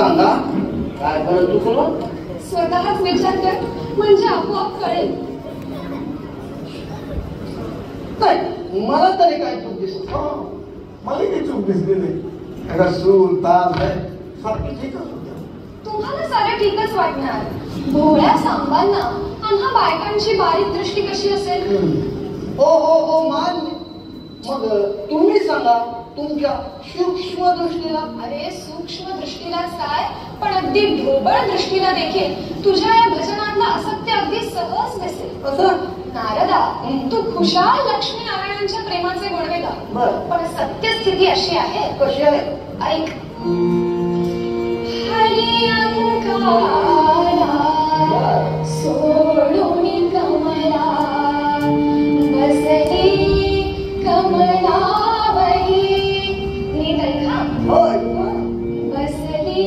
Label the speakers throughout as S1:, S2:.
S1: सांगा काय बरं तू तुला
S2: स्वतःच विचार कर म्हणजे आपोआप कळेल.
S1: नाही मला तरी काय चूक दिसत
S3: मला काही चूक दिसली नाही. रसूल ताल सारखं ठीकच होतं.
S2: तुम्हाला सारं ठीकच वाटणार. भोळ्या सांबांना आम्हा बायकांची बारीक दृष्टी कशी असेल.
S1: हो हो हो मान्य. मग तुम्ही सांगा तुमच्या सूक्ष्म दृष्टीला.
S2: अरे सूक्ष्म दृष्टीलाच काय पण अगदी ढोबळ दृष्टीला देखील तुझ्या या भजनातला असत्य अगदी सहज दिसेल.
S1: असं
S2: नारदा तू खुशाल लक्ष्मी नारायणांच्या प्रेमाचे गुणवेगा. पण सत्यस्थिती अशी आहे.
S1: कशी आहे
S2: ऐक. हरी अंकारा सोडून कमला बसली कमलावरी. नीट ऐका. बसली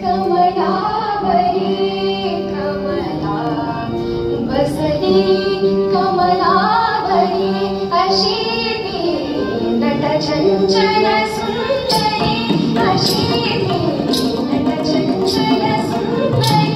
S2: कमलावरी कमला बसली कमलावरी अशी ती नट चंचल सुंदरी. अशी ती नट चंचल सुंदरी.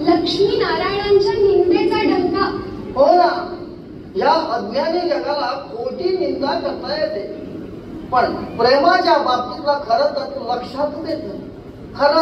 S2: लक्ष्मी नारायणांच्या निंदेचा डंका.
S1: हो ना. या अज्ञानी जगाला खोटी निंदा करता येते पण प्रेमाच्या बाबतीतला खरं तर लक्षात येत नाही. खरं